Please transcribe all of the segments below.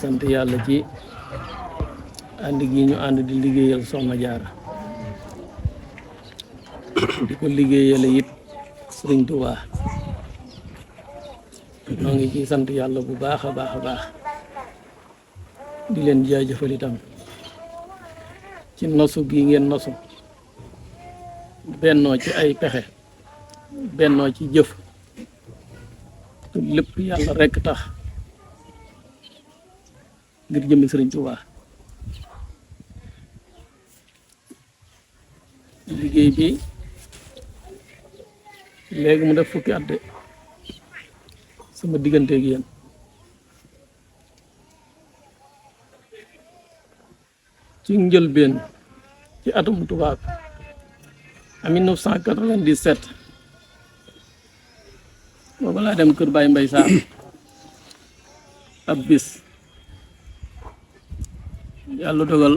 sant yàlla ci ànd gi ñu ànd di liggéeyal Soxna Jaara di ko liggéeyale it Sëriñ Tuubaa noo ngi ci sant yàlla bu baax a baax a baax di leen jaajëfal itam ci nosu gi ngeen nosu bennoo ci ay pexe bennoo ci jëf te lépp yàlla rekk tax ngir jëmmi Sëriñ Tuubaa liggéey bi léegi mu def fukki at de sama diggante ak yéen ci njëlbeen ci atum tubaab en 1997 booba laa dem kër Baye Mbaye Sarr ab bis yàlla dogal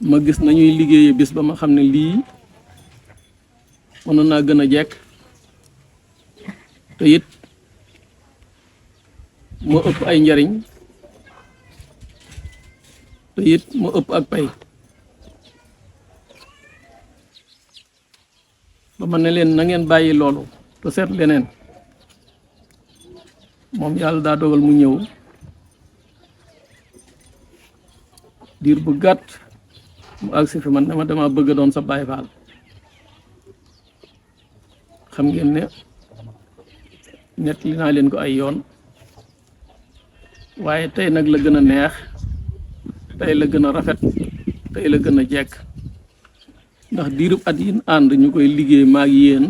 ma gis nañuy liggéeyee bis ba ma xam ne lii mënoon naa gën a jekk te it moo ëpp ay njariñ te it moo ëpp ak pay ba ma ne leen na ngeen bàyyi loolu te seet leneen moom yàlla daa dogal mu ñëw diir bu gàtt mu agsi fi man dama bëgg a doon sa Baay Faal xam ngeen ne nettali naa leen ko ay yoon waaye tey nag la gën a neex tey la gën a rafet tey la gën a jekk ndax diirub at yi ànd ñu koy liggéey maag yéen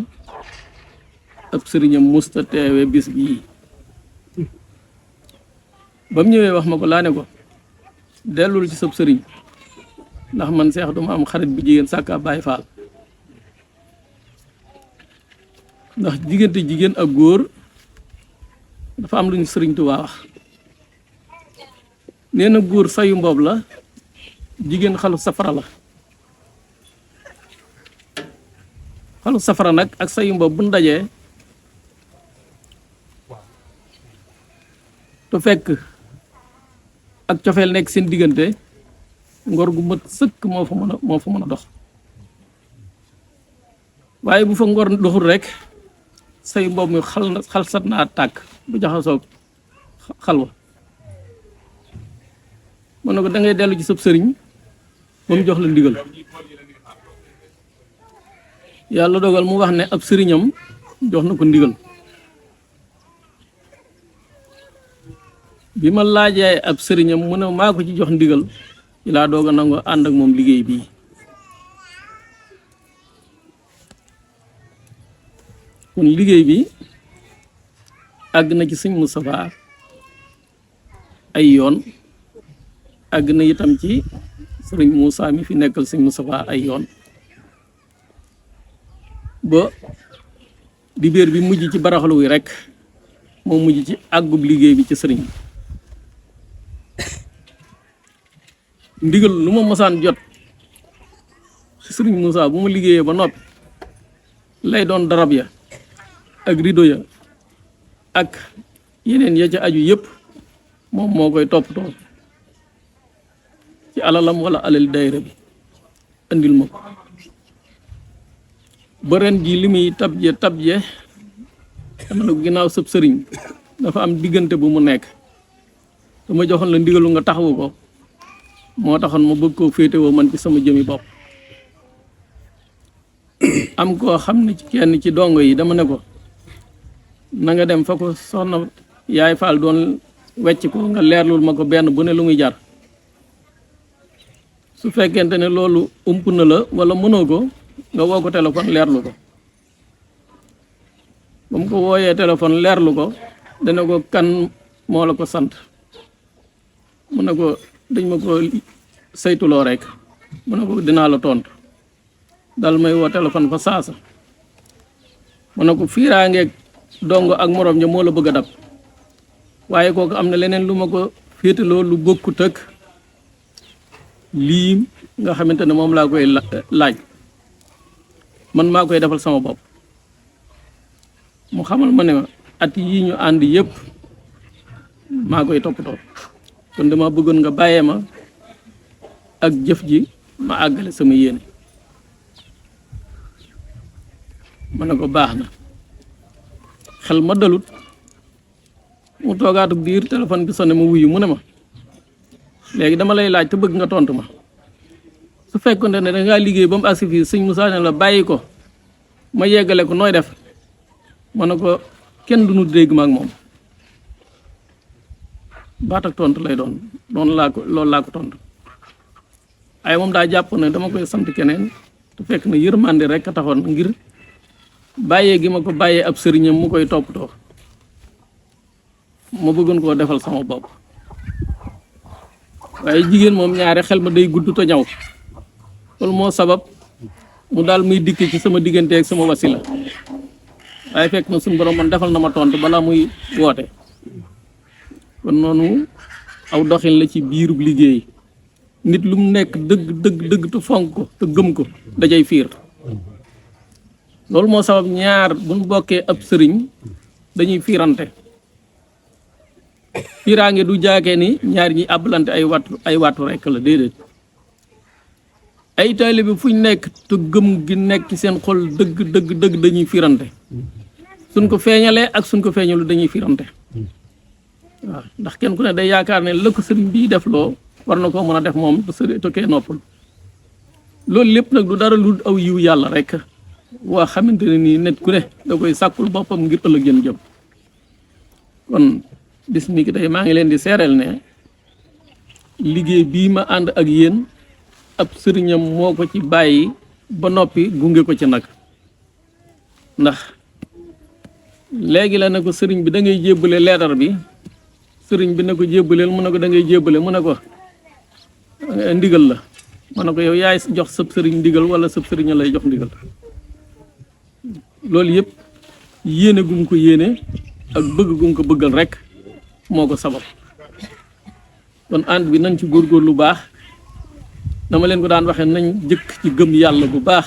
ab sëriñam musta teewe bis bii ba mu ñëwee wax ma ko laa ne ko dellul ci sab sëriñ ndax man seex duma am xarit bu jigéen sàkka Baay Faal ndax diggante jigéen ak góor dafa am lu ñu Sëriñ Tuubaa wax nee na góor sayu mboob la jigéen xalu safara la xalu safara nag ak sayu mboob bu ndajee te fekk ak cofeel nekk seen diggante ngor gu mat sëkk moo fa mën a dox waaye bu fa ngor doxul rek say mboob mi xal sat naa tàkk bu jaxasoog xalwa mën na ko da ngay dellu ci sab sëriñ ba mu jox la ndigal yàlla dogal mu wax ne ab sëriñam jox na ko ndigal bi ma laajee ab sëriñam mu ne maa ko ci jox ndigal ci laa doog a nangoo ànd ak moom liggéey bii kon liggéey bi àgg na ci sëñ Moustapha ay yoon àgg na itam ci sëriñ Moussa mi fi nekkal sëñ Moustapha ay yoon ba dibéer bi mujj ci baraxlu wi rek moo mujj ci àggub liggéey bi ci sëriñ ndigal lu ma mosaan jot ci sëriñ Moussa bu ma liggéeyee ba noppi lay doon darab ya ak rido ya ak yeneen ya ca aju yëpp moom moo koy toppatoo ci alalam wala alal daayira bi andil ma ko ba ren ji li muy tabje dama ne ko ginnaaw sëb sëriñ dafa am diggante bu mu nekk dama joxoon la ndigalu nga taxawu ko moo taxoon ma bëgg koo féetewoo man ci sama jëmi bopp am koo xam ne ci kenn ci dongo yi dama ne ko na nga dem fa ko soxna yaay Faal doon wecc ko nga leerlul ma ko benn bu ne lu muy jar su fekkente ne loolu ump na la wala mënoo ko nga woo ko téléphone leerlu ko ba mu ko wooyee téléphone leerlu ko dana ko kan moo la ko sant mu ne ko dañ ma ko saytuloo rek mu ne ko dinaa la tontu dal may woo téléphone fa saasa mu ne ko fiiraangeeg dongo ak morom ja moo la bëgg a dab waaye kooku am na leneen lu ma ko féetaloo lu bokkut ak lii nga xamante ne moom laa koy laaj man maa koy defal sama bopp. mu xamal ma ne ma at yii ñu ànd yëpp maa koy toppatoo kon dama bëggoon nga bàyyee ma ak jëf ji ma àggale sama yéene. ma ne ko baax na. xel ma dalut mu toogaatu biir téléphone bi sonné ma wuyu mu ne ma léegi dama lay laaj te bëgg nga tontu ma su fekkoon ne dangaa liggéey ba mu agsi fii sëñ Moussa ne la bàyyi ko ma yeggale ko nooy def. ma ne ko kenn du nu dégg ma ak moom baat ak tontu lay doon loolu laa ko tontu ay moom daa jàpp ne dama koy sant keneen te fekk na yërmande rek a taxoon ngir bàyyee gi ma ko bàyyee ab sëriñam mu koy toppatoo ma bëggoon koo defal sama bopp. waaye jigéen moom ñaari xel ma day gudd te ñaw loolu moo sabab mu daal muy dikk ci sama diggante ak sama wasila waaye fekk na suñu borom man defal na ma tontu balaa muy woote. kon noonu aw doxin la ci biirub liggéey nit lu mu nekk dëgg te fonk ko te gëm ko dajay fiir. loolu moo sabab ñaar buñ bokkee ab sëriñ dañuy fiirante. fiiraange du jaakee ni ñaar ñi àbbalante ay wattu rekk la déedéet. ay taalibe fu ñu nekk te gëm gi nekk ci seen xol dëgg dañuy fiirante. suñ ko feeñalee ak suñ ko feeñalu dañuy fiirante. waaw ndax kenn ku ne day yaakaar ne la ko sëriñ bii def loo war na koo mën a def moom te sëriñ te kee noppal. loolu lépp nag du dara lu aw yiw yàlla rek waa xamante ne nii nit ku ne da koy sàkkul boppam ngir ëllëg jën jëm. kon bis mi ki tey maa ngi leen di seereel ne liggéey bii ma ànd ak yéen ab sëriñam moo ko ci bàyyi ba noppi gunge ko ci nag. ndax léegi la ne ko sëriñ bi da ngay jébbale leetar bi sëriñ bi ne ko jébbaleel mu ne ko da ngay jébbale mu ne ko ndigal la mu ne ko yow yaay jox sëb sëriñ ndigal wala sëb sëriñ lay jox ndigal. loolu yëpp yéene gum ko yéene ak bëgg gum ko bëggal rek moo ko sabab. kon ànd bi nañ ci góorgóor lu baax dama leen ko daan waxee nañ jëkk ci gëm yàlla bu baax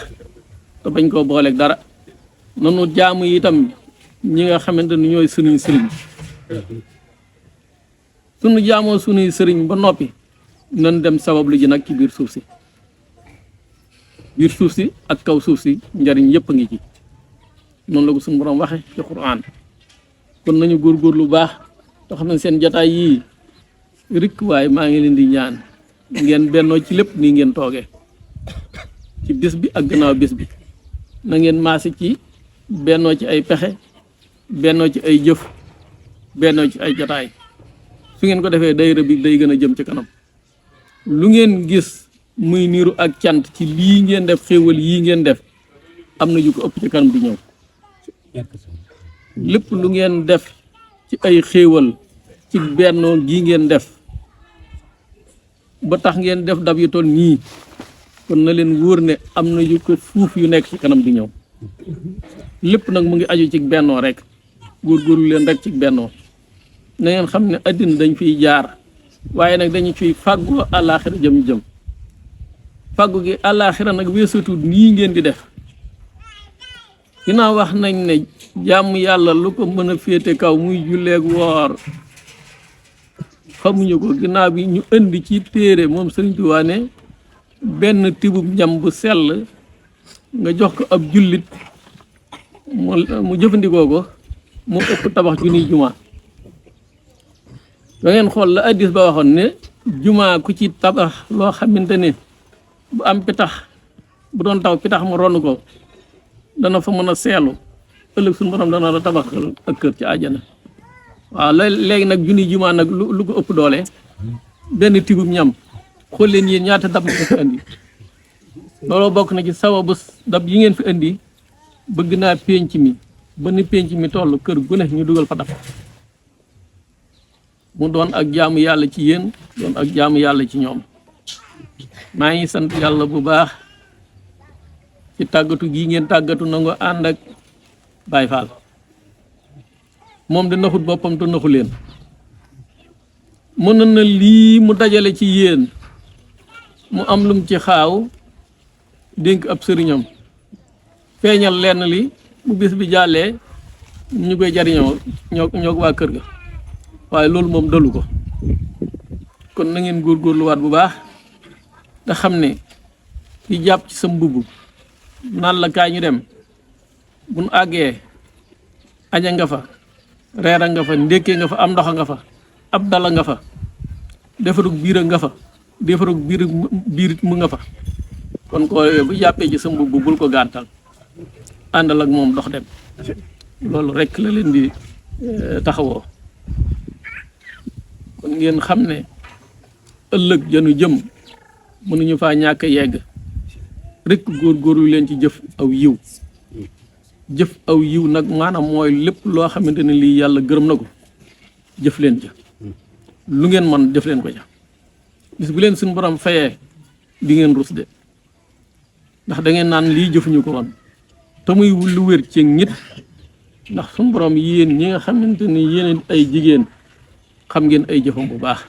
te bañ koo booleeg dara. nanu jaamu itam ñi nga xamante ni ñooy sunuy sëriñ sunu jaamoo sunuy sëriñ ba noppi nan dem sabab lu ji nag ci biir suuf si ak kaw suuf si njariñ yëpp a ngi ci noonu la ko suñu borom waxe ci Qur'an. kon nañu góorgóor lu baax te xam ne seen jataay yii rikk waaye maa ngi leen di ñaan ngeen bennoo ci lépp nii ngeen toogee ci bis bi ak gannaaw bis bi na ngeen maase ci bennoo ci ay pexe bennoo ci ay jëf bennoo ci ay jataay. su ngeen ko defee daayira bi day gën a jëm ci kanam. lu ngeen gis muy niiru ak cant ci lii ngeen def xéewal yii ngeen def am na yu ko ëpp ci kanam di ñëw. lépp lu ngeen def ci ay xéewal ci bennoo gii ngeen def ba tax ngeen def dab yu toll nii kon na leen wóor ne am na yu ko fuuf yu nekk ci kanam di ñëw. lépp nag mu ngi aju ci bennoo rek góorgóorlu leen rek ci bennoo. na ngeen xam ne àddina dañ fiy jaar waaye nag dañu ciy fàggoo àllaaxira jëm fàggu gi àllaaxira nag weesatu nii ngeen di def. ginnaaw wax nañ ne jàmm yàlla lu ko mën a féete kaw muy julleeg woor xamuñu ko ginnaaw bi ñu indi ci téere moom Sëriñ Tuubaa ne benn tibub ñam bu sell nga jox ko ab jullit mu jëfandikoo ko mu ëpp tabax junniy jumaa. da ngeen xool la addis ba waxoon ne jumaa ku ci tabax loo xamante ne bu am pitax bu doon taw pitax mu ron ko dana fa mën a seelu ëllëg suñu borom dana la tabaxal ak kër ci àjjana. waaw léegi nag junniy jumaa nag lu ko ëpp doole benn tibub ñam xool leen yéen ñaata dab ngeen fi indi. looloo bokk na ci sababu dab yi ngeen fi indi bëgg naa pénc mi ba ni pénc mi toll kër gu ne ñu dugal fa dab mu doon ak jaamu yàlla ci yéen doon ak jaamu yàlla ci ñoom. maa ngi sant yàlla bu baax ci tàggatu gii ngeen tàggatu na nga ànd ak Baay Faal moom di naxut boppam te naxu leen. mën na lii mu dajale ci yéen mu am lum ci xaaw dénk ab sëriñam feeñal lenn li bu bis bi jàllee ñu koy jariñoo ñoo waa kër ga waaye loolu moom dalu ko kon na ngeen góorgóorluwaat bu baax nga xam ne ki jàpp ci sa mbubb naan la kaay ñu dem buñ àggee aña nga fa reera nga fa ndékkee nga fa am ndoxa nga fa ab dala nga fa defarug biir nga fa defarug biirit mu nga fa kon ko bu jàppee ci sa mbubb bul ko gàntal àndal ak moom dox dem loolu rek la leen di taxawoo kon ngeen xam ne ëllëg janu jëm mënuñu faa ñàkk yegg rek góorgóorlu leen ci jëf aw yiw jëf aw yiw nag maanaam mooy lépp loo xamante ne lii yàlla gërëm na ko jëf leen ca lu ngeen man jëf leen ko ca bis bu leen suñu borom fayee di ngeen rus de ndax da ngeen naan lii jëfuñu ko woon te muy lu wér ci nit ndax suñu borom yéen ñi nga xamante ni yéen ay jigéen xam ngeen ay jëfam bu baax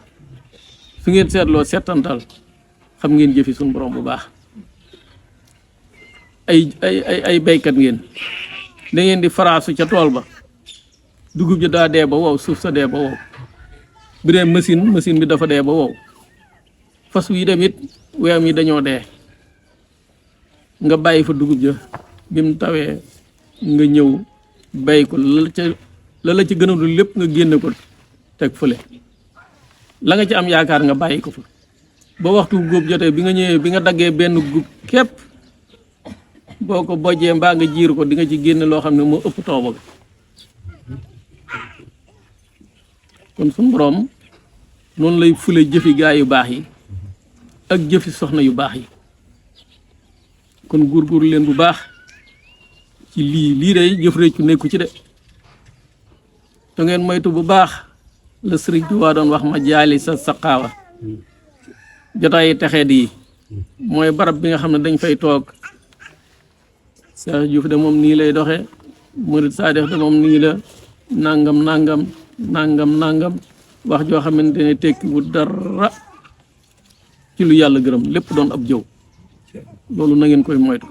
su ngeen seetloo seetantal xam ngeen jëfi suñu borom bu baax ay baykat ngeen da ngeen di faraasu ca tool ba dugub ji daa dee ba wow suuf sa dee ba wow bu dee machine bi dafa dee ba wow fas yi dem it weem yi dañoo dee nga bàyyi fa dugub ja bi mu tawee nga ñëw bay ko la la ci gën a dul lépp nga génne ko teg fële la nga ci am yaakaar nga bàyyi ko fa ba waxtu góob jotee bi nga ñëwee bi nga daggee benn gub képp boo ko bojjee mbaa nga jiir ko di nga ci génne loo xam ne moo ëpp tooba ga kon suñu borom noonu lay fule jëfi gaa yu baax yi ak jëfi soxna yu baax yi kon góorgóorlu leen bu baax ci lii day jëf réccu nekku ci de te ngeen moytu bu baax la sëriñ Tuubaa doon wax ma jaali sa saqaawa jotaay texeet yi mooy barab bi nga xam ne dañ fay toog Cheikh Diouf de moom nii lay doxe Murid Saadix de moom nii la nangam wax joo xamante ne tekki bu dara ci lu yàlla gërëm lépp doon ab jëw loolu na ngeen koy moytu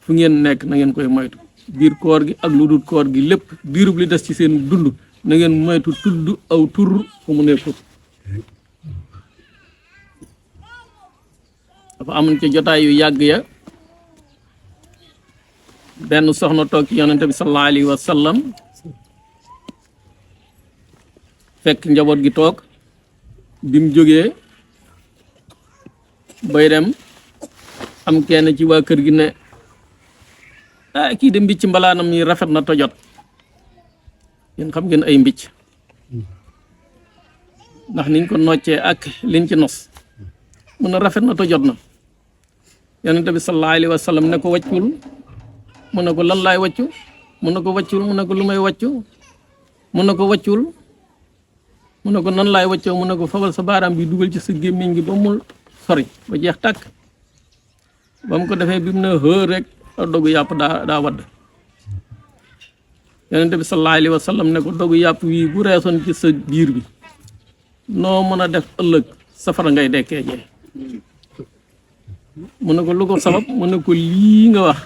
fu ngeen nekk na ngeen koy moytu biir koor gi ak lu dul koor gi lépp diirub li des ci seen dund na ngeen moytu tudd aw tur fu mu nekkut dafa amoon ca jotaay yu yàgg ya benn soxna toog ci yonente bi sallallahu alayhi wa sallam fekk njaboot gi toog bi mu jógee bay dem am kenn ci waa kër gi ne kii de mbicc mbalaanam yi rafet na tojot yéen xam ngeen ay mbicc ndax niñ ko noccee ak liñ ci nos mun na rafet na tojot na yonente bi sallallahu alayhi wa sallam ne ko waccul mu ne ko lan laay waccu mu ne ko waccul mu ne ko lu may waccu mu ne ko waccul mu ne ko nan laay waccoo mu ne ko fabal sa baaraam bi dugal ci sa gémmiñ gi ba mu sori ba jeex tàkk ba mu ko defee bi mu ne xër rek dogu yàpp daa wadd yonente bi sallallahu alayhi wa sallam ne ko dogu yàpp wii bu reesoon ci sa biir bi noo mën a def ëllëg safara ngay dekkee jee mu ne ko lu ko sabab mu ne ko lii nga wax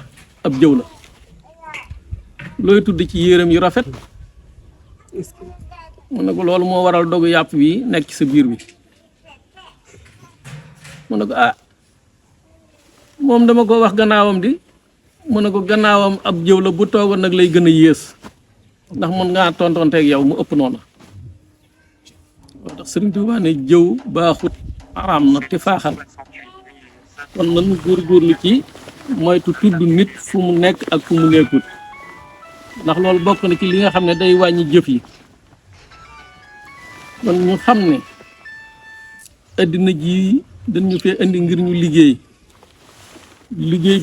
ab jëw la looy tudd ci yéreem yu rafet mu ne ko loolu moo waral dogu yàpp wi nekk ci sa biir bi mu ne ko moom dama ko wax gannaawam di mu ne ko gannaawam ab jëw la bu toogoon nag lay gën a yées ndax mën ngaa tontonteeg yow mu ëpp noonu moo tax Sëriñ Tuubaa ne jëw baaxut araam na te faaxal kon nan góorgóorlu ci moytu tudd nit fu mu nekk ak fu mu nekkut ndax loolu bokk na ci li nga xam ne day wàññi jëf yi kon ñu xam ne addina ji dañu fee indi ngir ñu liggéey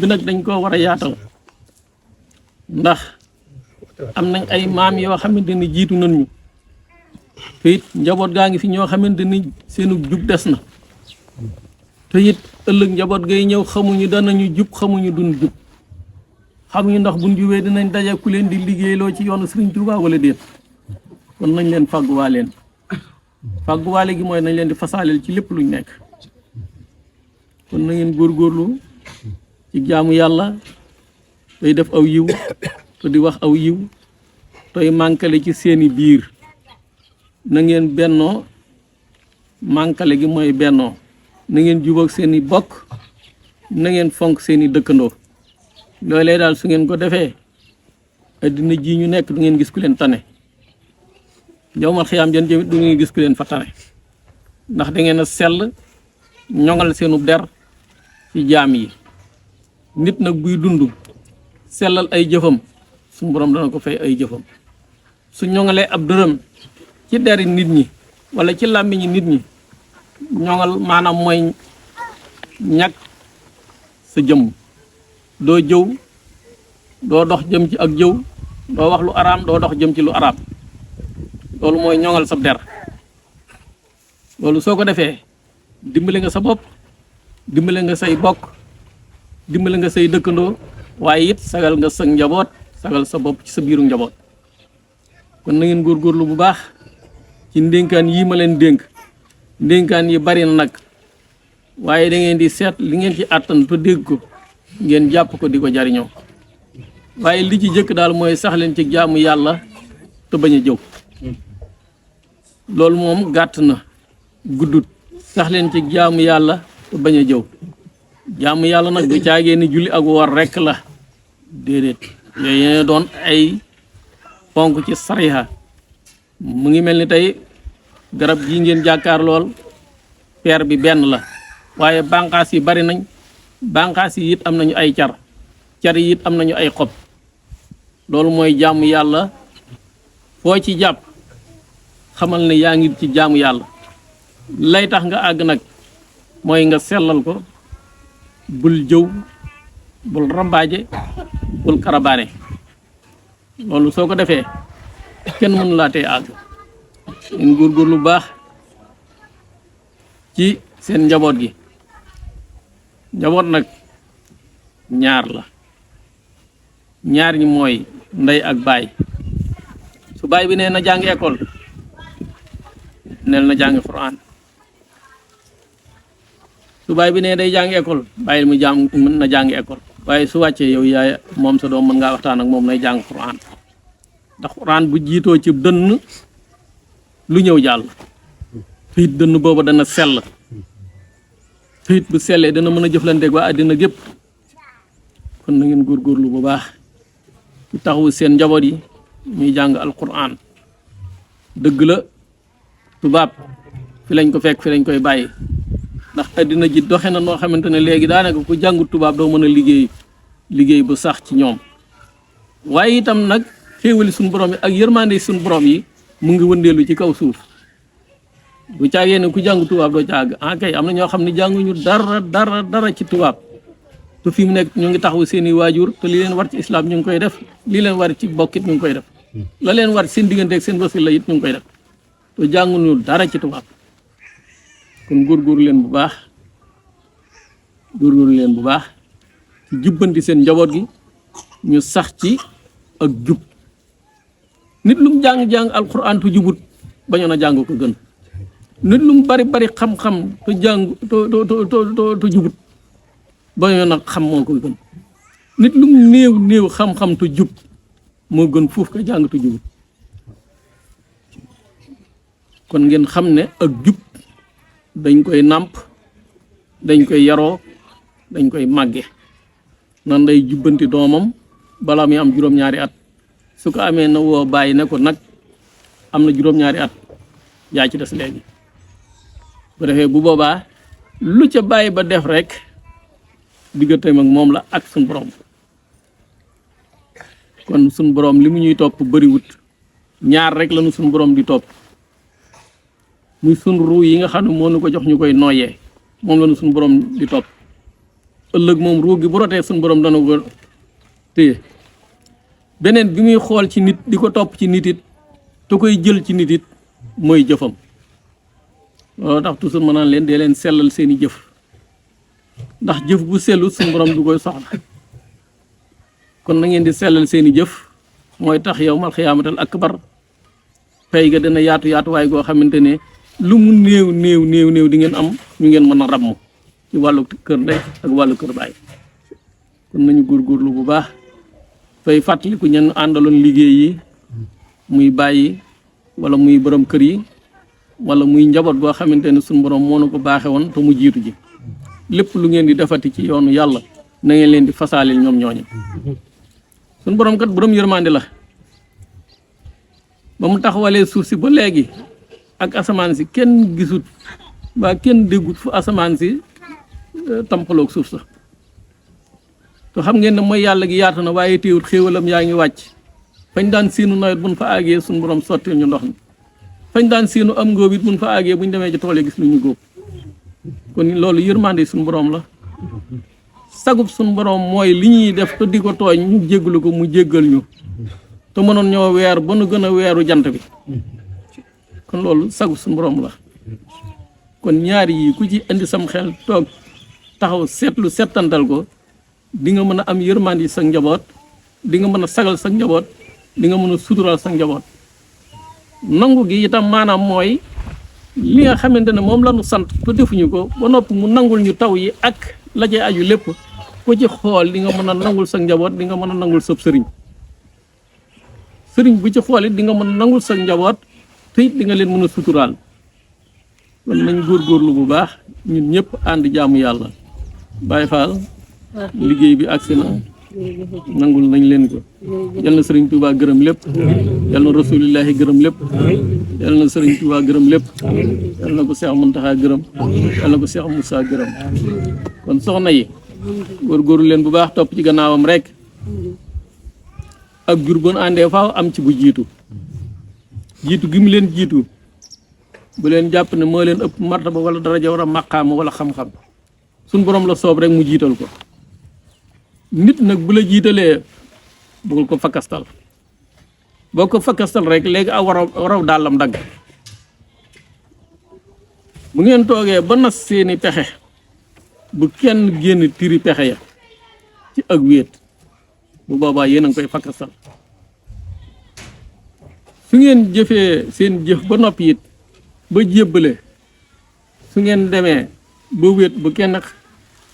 bi nag dañ koo war a yaatal ndax am nañ ay maam yoo xamante ni jiitu nañ ñu te it njaboot gaa ngi fi ñoo xamante ni seenu jub des na te it ëllëg njaboot gay ñëw xamuñu danañu jub xamuñu duñ jub xamuñu ndax buñ jubee dinañ daje ku leen di liggéeyloo ci yoonu Sëriñ Tuubaa wala déet kon nañ leen fàgguwaaleen gi mooy nañ leen di fasaaleel ci lépp luñ nekk kon na ngeen góorgóorlu ci jaamu yàlla tey def aw yiw te di wax aw yiw tey mànkale ci seeni biir na ngeen bennoo mànkale gi mooy bennoo na ngeen jubóog seeni bokk na ngeen fonk seeni dëkkandoo loolee daal su ngeen ko defee addina ji ñu nekk du ngeen gis ku leen tane yawmal xiyaam jën jëmit du ngeen gis ku leen fa tane ndax da ngeen a sell ñoŋal seenu der ci jaam yi nit nag buy dund sellal ay jëfam suñu borom dana ko fay ay jëfam su ñoŋalee ab dërëm ci deri nit ñi wala ci làmmiñi nit ñi ñoŋal maanaam mooy ñàkk sa jëmm doo jëw doo dox jëm ci ak jëw doo wax lu araam doo dox jëm ci lu araam loolu mooy ñoŋal sa der loolu soo ko defee dimbale nga sa bopp dimbale nga say bokk dimbale nga say dëkkandoo waaye it sagal nga sa njaboot sagal sa bopp ci sa biiru njaboot kon na ngeen góorgóorlu bu baax ci ndénkaan yii ma leen dénk ndénkaan yi bari na nag waaye da ngeen di seet li ngeen ci àttan te dégg ko ngeen jàpp ko di ko jariñoo waaye li ci jëkk daal mooy sax leen ci jaamu yàlla te bañ a jëw loolu moom gàtt na guddut sax leen ci jaamu yàlla te bañ a jëw jaamu yàlla nag du caagee ni julli ak woor rekk la déedéet yooyu yene doon ay ponk ci sariha mu ngi mel ni tey garab gii ngeen jàkkaar lool peer bi benn la waaye bànqaas yi bari nañ bànqaas yi it am nañu ay car yi it am nañu ay xob loolu mooy jaamu yàlla foo ci jàpp xamal ne yaa ngi ci jaamu yàlla lay tax nga àgg nag mooy nga sellal ko bul jëw bul rambaaje bul karabaane loolu soo ko defee kenn mënu laa tee àgg ngeen góorgóorlu lu baax ci seen njaboot gi njaboot nag ñaar la ñaar ñi mooy ndey ak baay su baay bi nee na jàngi école neel na jàngi Quran su baay bi nee day jàngi école bàyyil mu jàng mën na jàngi école waaye su wàccee yow yaay moom sa doom mën ngaa waxtaan ak moom nay jàng Quran ndax Quran bu jiitoo ci dënn lu ñëw jàll fiit dënn boobu dana sell fiit bu sellee dana mën a jëflanteeg waa àddina gépp kon na ngeen góorgóorlu bu baax ci taxawu seen njaboot yi ñuy jàng alquran dëgg la tubaab fi lañ ko fekk fi lañ koy bàyyi ndax àddina ji doxe na noo xamante ne léegi daanaka ku jàngu tubaab doo mën a liggéey bu sax ci ñoom waaye itam nag xéewali suñu borom yi ak yërmande suñu borom yi mu ngi wëndeelu ci kaw suuf bu caagee ne ku jàng tubaab doo caag kay am na ñoo xam ne jànguñu dara ci tubaab te fi mu nekk ñu ngi taxawu seeni waajur te li leen war ci islam ñu ngi koy def li leen war ci bokkit ñu ngi koy def la leen war seen diggante ak seen wasila it ñu ngi koy def te jànguñu dara ci tubaab kon góorgóorlu leen bu baax ci jubbanti seen njaboot gi ñu sax ci ak jub nit lu mu jàng alquran tu jubut bañoon a jàng ko gën nit lu mu bari xam-xam tu jàng tu jubut bañoon a xam moo ko gën nit lu mu néew xam-xam tu jub moo gën fuuf ka jàng tu jubut kon ngeen xam ne ak jub dañ koy nàmp dañ koy yaroo dañ koy màgge nan day jubbanti doomam balaa muy am juróom-ñaari at su ko amee na woo bàyyi ne ko nag am na juróom-ñaari at yaa ci des léegi bu defee bu boobaa lu ca bàyyi ba def rek digganteem ak moom la ak suñ borom kon suñ borom li mu ñuy topp bariwut ñaar rek lañu suñ borom di topp muy sun ruu yi nga xam ne moo nu ko jox ñu koy nooyee moom lañu suñ borom di topp ëllëg moom ruu gi bu rotee suñ borom dana ko téye beneen bi muy xool ci nit di ko topp ci nit it te koy jël ci nit it mooy jëfam loolu tax toujours ma naan leen dee leen sellal seeni jëf ndax jëf bu sellut suñ borom du koy soxla kon na ngeen di sellal seeni jëf mooy tax yawmal xiyaamatal akbar pay ga dana yaatu yaatuwaay goo xamante ne lu mu néew di ngeen am ñu ngeen mën a ramm ci wàllu kër ndey ak wàllu kër baay kon nañu góorgóorlu bu baax fay fàttaliku ñen àndaloon liggéey yi muy bàyyi wala muy borom kër yi wala muy njaboot boo xamante ne suñu borom moo na ko baaxe woon te mu jiitu ji lépp lu ngeen di defati ci yoonu yàlla na ngeen leen di fasaalil ñoom ñooñu suñu borom kat borom yërmande la ba mu taxawalee suuf si ba léegi ak asamaan si kenn gisut ba kenn déggut fu asamaan si tampaloog suuf sa te xam ngeen ne mooy yàlla gi yaatu na waaye téewut xéewalam yaa ngi wàcc fañ daan siinu nawet buñ fa àggee suñu borom sotti ñu ndox mi fañ daan siinu am ngóob it buñ fa àggee buñ demee ci tool yi gis lu ñu góob kon loolu yërmande suñu borom la sagub suñu borom mooy li ñuy def te di ko tooñ ñu jéggalu ko mu jéggal ñu te mënoon ñoo weer ba nu gën a weeru jant bi kon loolu sagub suñu borom la kon ñaari yi ku ci indi sam xel toog taxaw seetlu settantal ko di nga mën a am yërmande sa njaboot di nga mën a sagal sa njaboot di nga mën a sutural sa njaboot nangu gi itam maanaam mooy li nga xamante ne moom la ñu sant te defuñu ko ba noppi mu nangul ñu taw yi ak la cay aju lépp ku ci xool di nga mën a nangul sa njaboot di nga mën a nangul sab sëriñ sëriñ bu ci xool it di nga mën a nangul sa njaboot te it di nga leen mën a suturaal kon nañ góorgóorlu bu baax ñun ñëpp ànd jaamu yàlla Baye Fall liggéey bi agsi na nangul nañ leen ko yal na sëriñ Touba gërëm lépp yal na rasulillahi gërëm lépp yal na sëriñ Touba gërëm lépp yal na ko Cheikh Mountakha gërëm yal na ko Cheikh Moussa gërëm kon soxna yi góorgóorlu leen bu baax topp ci gannaawam rek ak jur bon àndee faaw am ci bu jiitu gi mu leen jiitu bu leen jàpp ne moo leen ëpp martaba wala daraja wala maqaama wala xam-xam suñ borom la soob rek mu jiital ko nit nag bu la jiitalee bugul ko fakkastal boo ko fakkastal rek léegi a waraw dàllam dagg bu ngeen toogee ba nas seeni pexe bu kenn génn tiri pexe ya ci ak wéet bu boobaa yéen a ngi koy fakkastal su ngeen jëfee seen jëf ba noppi it ba jébbale su ngeen demee ba wéet bu kenn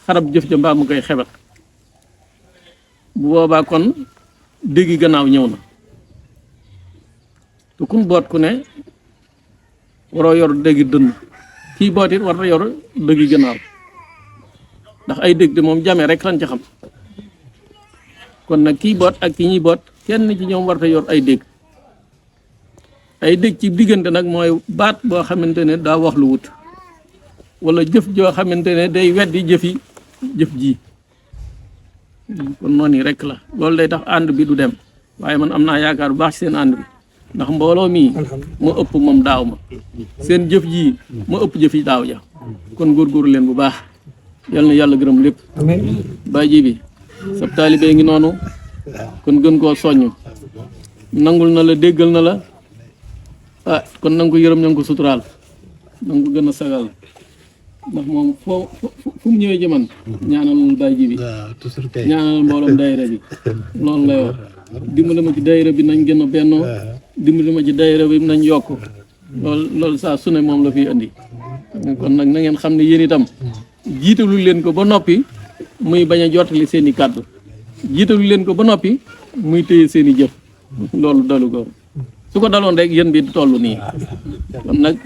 xarab jëf ja mbaa mu koy xebet bu boobaa kon déggi gannaaw ñëw na te kun boot ku ne waroo yor déggi dënn kii boot it war na yor déggi gannaaw ndax ay dégg de moom jamee rek lan ci xam kon nag kii boot ak ki ñuy boot kenn ci ñoom war na yor ay dégg ci diggante nag mooy baat boo xamante ne daa wax lu wut wala jëf joo xamante ne day weddi jëf ji kon noonu yi rek la loolu day tax ànd bi du dem waaye man am naa yaakaar bu baax ci seen ànd bi ndax mbooloo mii moo ëpp moom daaw ma seen jëf ji moo ëpp jëf yi daaw ja kon góorgóorlu leen bu baax yal na yàlla gërëm lépp baay ji bi sab taalibee ngi noonu kon gën koo soññ nangul na la déggal na la kon nanga ko yërëm na nga ko suturaal na nga ko gën a sagal ndax moom fu mu ñëwee jëman ñaanal baay ji bi ñaanal mbooloom daayira bi loolu lay wax dimbali ma ci daayira bi nañ gën a bennoo dimbali ma ci daayira bi nañ yokk loolu saa su ne moom la fiy andi kon nag na ngeen xam ne yéen itam jiitalu leen ko ba noppi muy bañ a jottali seen i kàddu jiitalu leen ko ba noppi muy téye seen i jëf loolu dalu ko su ko daloon rek yéen bi du toll nii kon nag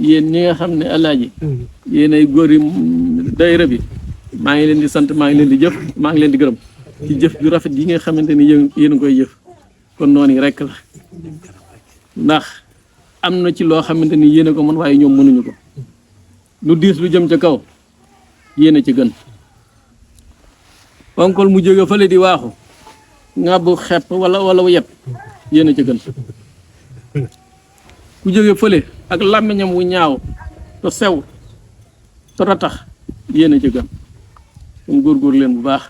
yéen ñi nga xam ne alaaji yéen ay góor yi daayira bi maa ngi leen di sant maa ngi leen di jëf maa ngi leen di gërëm ci jëf ju rafet yi nga xamante ni yéen a koy jëf kon noonu rek la ndax am na ci loo xamante ni yéen a ko mën waaye ñoom mënuñu ko lu diis lu jëm ca kaw yéen a ci gën ponkol mu jóge fële di waaxu ngàbbu xepp wala yet yéen a ci gën ku jóge fële ak làmmiñam wu ñaaw te sew te ratax yéen a ci gën kon góorgóor leen bu baax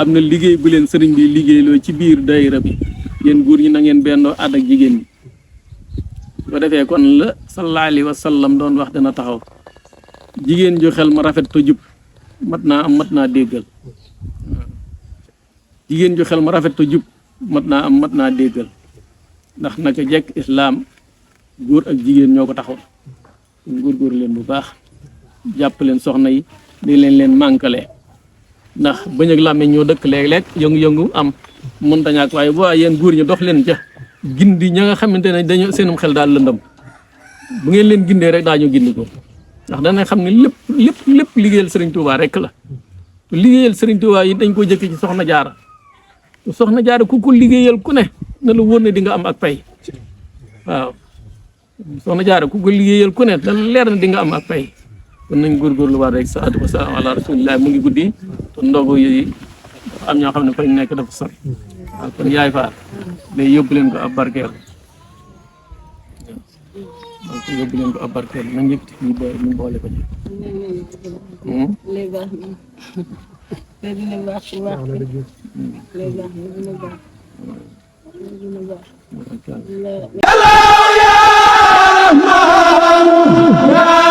am na liggéey bu leen sëriñ bi liggéeyloo ci biir daayira bi yéen góor ñi na ngeen bennoo ànd ak jigéen ñi su ko defee kon la sallallahu alayhi wa sallam doon wax dana taxaw jigéen ju xel ma rafet te jub mat naa déggal jigéen ju xel ma rafet te jub mat naa déggal ndax naka jekk islaam góor ak jigéen ñoo ko taxaw kon góorgóor leen bu baax jàpp leen soxna yi di leen mànkale ndax bañ ak làmmiñ ñoo dëkk léeg-léeg yëngu-yëngu am mënta ñàkk waaye bu waa yéen góor ñi dox leen ca gindi ña nga xamante ne dañu seenum xel daal lëndëm bu ngeen leen gindee rek daañu gindi ko ndax dana xam ne lépp liggéeyal Sëriñ Tuubaa rek la liggéeyal Sëriñ Tuubaa yi dañ ko jëkk ci soxna jaara ku ko liggéeyal ku ne na la wóor ne di nga am ak pay waaw soxna jaara ku ko liggéeyal ku ne dana leer na di nga am ak pay kon nañ góorgóorlu war rek salaatu wa salaam ala rasulillah mu ngi guddi te ndogu yi am ñoo xam ne fañ nekk dafa sori waaw kon yaay faar day yóbbu leen ko ab barkeel waaw ko yóbbu leen ko ab barkeel nañ yëkkati fii ba ñu boole ko ci Allah ya